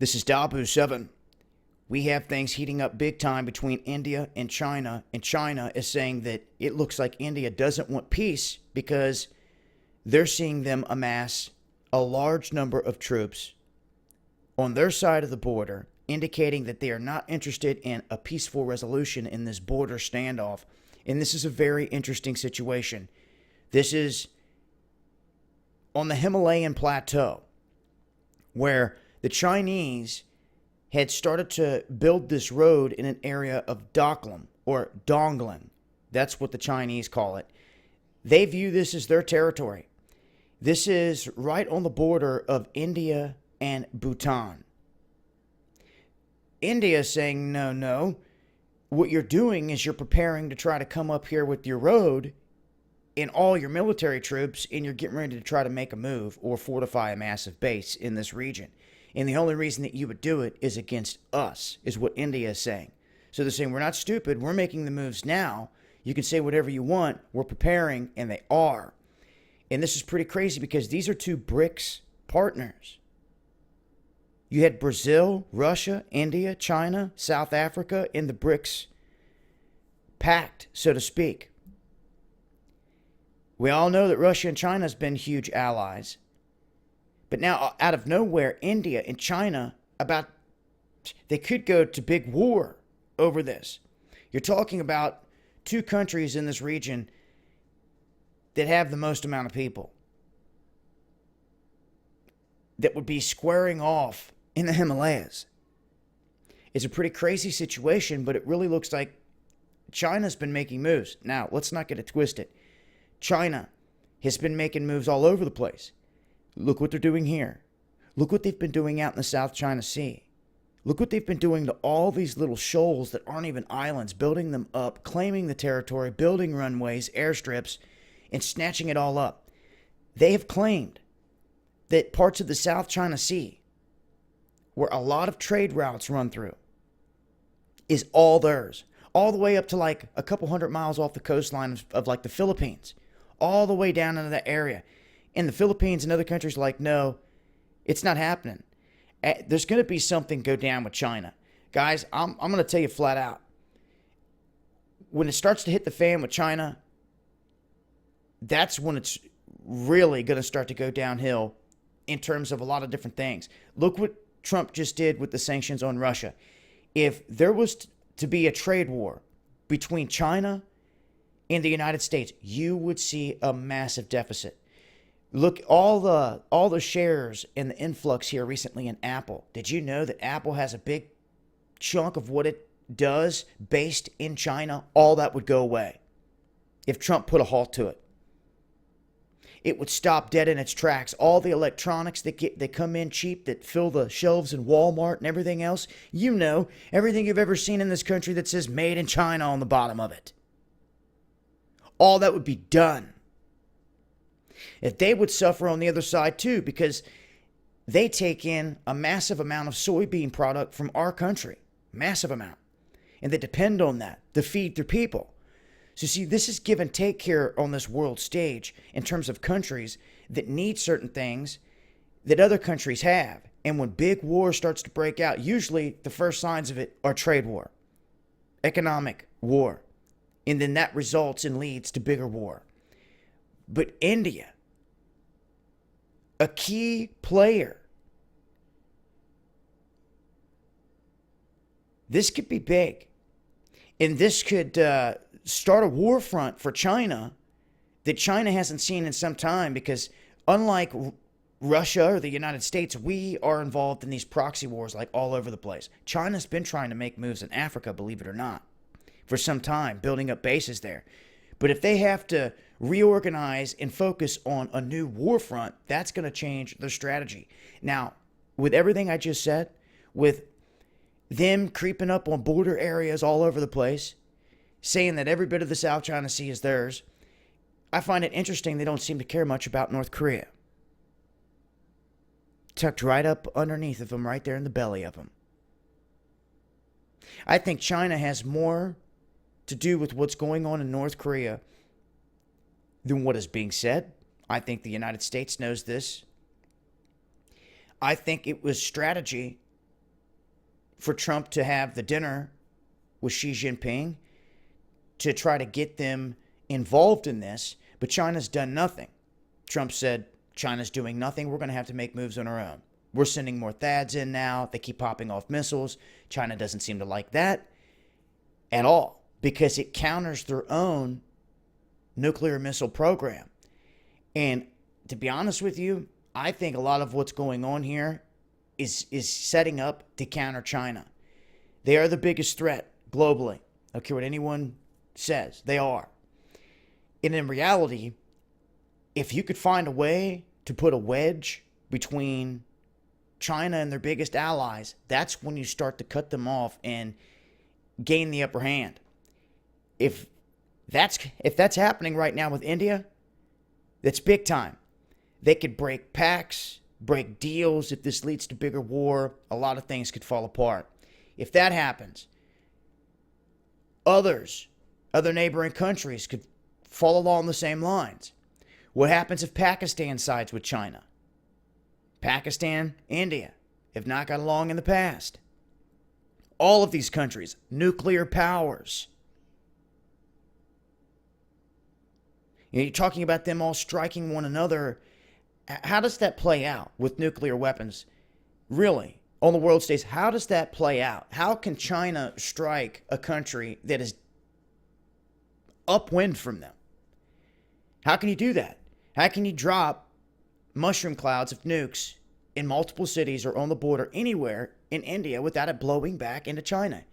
This is Dabu7. We have things heating up big time between India and China is saying that it looks like India doesn't want peace because they're seeing them amass a large number of troops on their side of the border, indicating that they are not interested in a peaceful resolution in this border standoff. And this is a very interesting situation. This is on the Himalayan plateau, where the Chinese had started to build this road in an area of Doklam, or Donglan. That's what the Chinese call it. They view this as their territory. This is right on the border of India and Bhutan. India is saying, no. What you're doing is you're preparing to try to come up here with your road and all your military troops, and you're getting ready to try to make a move or fortify a massive base in this region. And the only reason that you would do it is against us, is what India is saying. So they're saying, we're not stupid. We're making the moves now. You can say whatever you want. We're preparing, and they are. And this is pretty crazy because these are two BRICS partners. You had Brazil, Russia, India, China, South Africa in the BRICS pact, so to speak. We all know that Russia and China has been huge allies. But now, out of nowhere, India and China, they could go to big war over this. You're talking about two countries in this region that have the most amount of people that would be squaring off in the Himalayas. It's a pretty crazy situation, but it really looks like China's been making moves. Now, let's not get it twisted. China has been making moves all over the place. Look what they're doing here. Look what they've been doing out in the South China Sea. Look what they've been doing to all these little shoals that aren't even islands, building them up, claiming the territory, building runways, airstrips, and snatching it all up. They have claimed that parts of the South China Sea, where a lot of trade routes run through, is all theirs. All the way up to like a couple hundred miles off the coastline of like the Philippines. All the way down into that area. And the Philippines and other countries are like, no, it's not happening. There's going to be something go down with China. Guys, I'm going to tell you flat out. When it starts to hit the fan with China, that's when it's really going to start to go downhill in terms of a lot of different things. Look what Trump just did with the sanctions on Russia. If there was to be a trade war between China and the United States, you would see a massive deficit. Look, all the shares and the influx here recently in Apple. Did you know that Apple has a big chunk of what it does based in China? All that would go away if Trump put a halt to it. It would stop dead in its tracks. All the electronics that come in cheap, that fill the shelves in Walmart and everything else. You know, everything you've ever seen in this country that says made in China on the bottom of it. All that would be done. If they would suffer on the other side too, because they take in a massive amount of soybean product from our country. Massive amount. And they depend on that to feed their people. So see, this is give and take here on this world stage in terms of countries that need certain things that other countries have. And when big war starts to break out, usually the first signs of it are trade war, economic war. And then that results and leads to bigger war. But India, a key player, this could be big. And this could start a war front for China that China hasn't seen in some time, because unlike Russia or the United States, we are involved in these proxy wars like all over the place. China's been trying to make moves in Africa, believe it or not, for some time, building up bases there. But if they have to reorganize and focus on a new war front, that's going to change their strategy. Now, with everything I just said, with them creeping up on border areas all over the place, saying that every bit of the South China Sea is theirs, I find it interesting they don't seem to care much about North Korea. Tucked right up underneath of them, right there in the belly of them. I think China has more to do with what's going on in North Korea than what is being said. I think the United States knows this. I think it was strategy for Trump to have the dinner with Xi Jinping to try to get them involved in this, but China's done nothing. Trump said, China's doing nothing. We're going to have to make moves on our own. We're sending more THAADs in now. They keep popping off missiles. China doesn't seem to like that at all because it counters their own nuclear missile program. And to be honest with you, I think a lot of what's going on here is setting up to counter China. They are the biggest threat globally. I don't care what anyone says. They are. And in reality, if you could find a way to put a wedge between China and their biggest allies, that's when you start to cut them off and gain the upper hand. If that's happening right now with India, that's big time. They could break pacts, break deals. If this leads to bigger war, a lot of things could fall apart. If that happens, other neighboring countries could fall along the same lines. What happens if Pakistan sides with China? Pakistan, India have not got along in the past. All of these countries, nuclear powers. You're talking about them all striking one another. How does that play out with nuclear weapons? Really, on the world stage, how does that play out? How can China strike a country that is upwind from them? How can you do that? How can you drop mushroom clouds of nukes in multiple cities or on the border anywhere in India without it blowing back into China?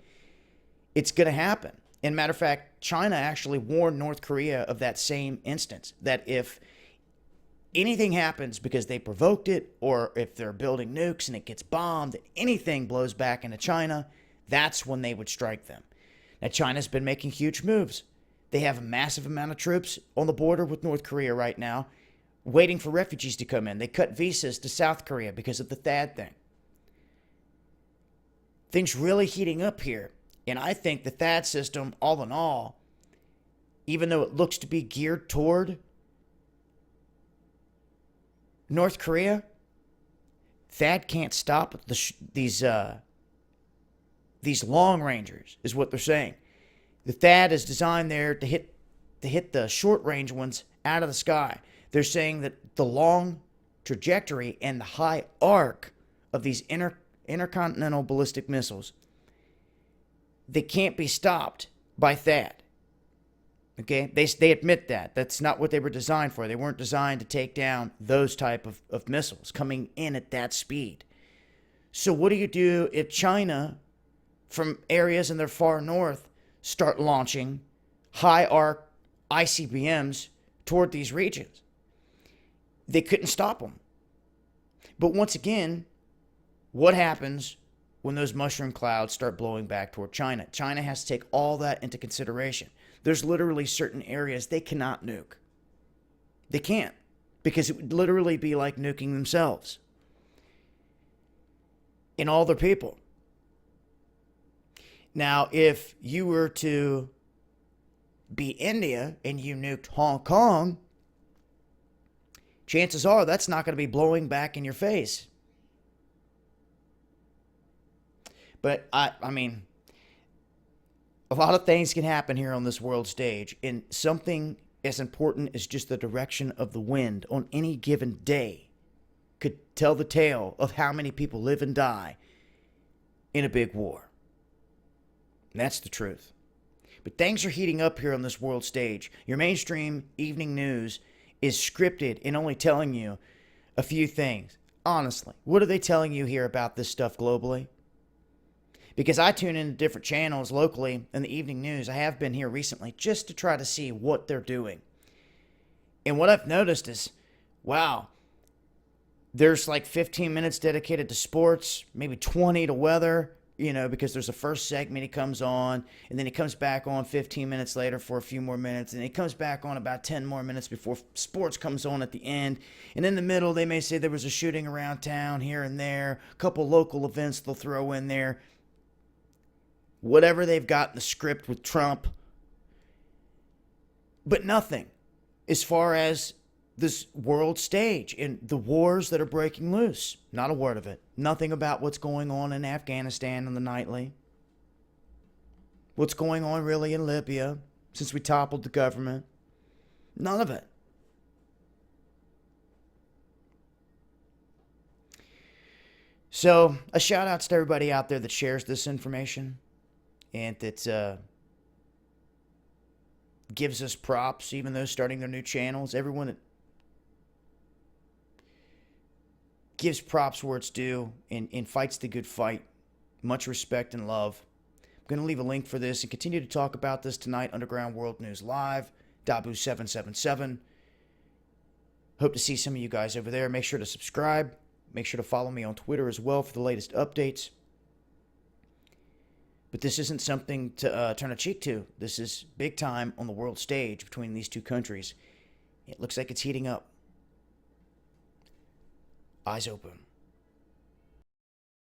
It's going to happen. And matter of fact, China actually warned North Korea of that same instance, that if anything happens because they provoked it, or if they're building nukes and it gets bombed, anything blows back into China, that's when they would strike them. Now, China's been making huge moves. They have a massive amount of troops on the border with North Korea right now, waiting for refugees to come in. They cut visas to South Korea because of the THAAD thing. Things really heating up here. And I think the THAAD system, all in all, even though it looks to be geared toward North Korea, THAAD can't stop these long rangers, is what they're saying. The THAAD is designed there to hit the short range ones out of the sky. They're saying that the long trajectory and the high arc of these intercontinental ballistic missiles, they can't be stopped by THAAD. Okay? They admit that. That's not what they were designed for. They weren't designed to take down those type of missiles coming in at that speed. So what do you do if China, from areas in their far north, start launching high arc ICBMs toward these regions? They couldn't stop them. But once again, what happens when those mushroom clouds start blowing back toward China? China has to take all that into consideration. There's literally certain areas they cannot nuke. They can't, because it would literally be like nuking themselves and all their people. Now, if you were to be India and you nuked Hong Kong, chances are that's not going to be blowing back in your face. But, I mean, a lot of things can happen here on this world stage, and something as important as just the direction of the wind on any given day could tell the tale of how many people live and die in a big war. And that's the truth. But things are heating up here on this world stage. Your mainstream evening news is scripted and only telling you a few things. Honestly, what are they telling you here about this stuff globally? Because I tune into different channels locally in the evening news. I have been here recently just to try to see what they're doing. And what I've noticed is, wow, there's like 15 minutes dedicated to sports, maybe 20 to weather, because there's a first segment he comes on, and then he comes back on 15 minutes later for a few more minutes, and he comes back on about 10 more minutes before sports comes on at the end. And in the middle, they may say there was a shooting around town here and there, a couple local events they'll throw in there. Whatever they've got in the script with Trump. But nothing as far as this world stage and the wars that are breaking loose. Not a word of it. Nothing about what's going on in Afghanistan on the nightly. What's going on really in Libya since we toppled the government. None of it. So, a shout out to everybody out there that shares this information and that gives us props, even those starting their new channels. Everyone that gives props where it's due and fights the good fight. Much respect and love. I'm going to leave a link for this and continue to talk about this tonight. Underground World News Live, Dabu777. Hope to see some of you guys over there. Make sure to subscribe. Make sure to follow me on Twitter as well for the latest updates. But this isn't something to turn a cheek to. This is big time on the world stage between these two countries. It looks like it's heating up. Eyes open.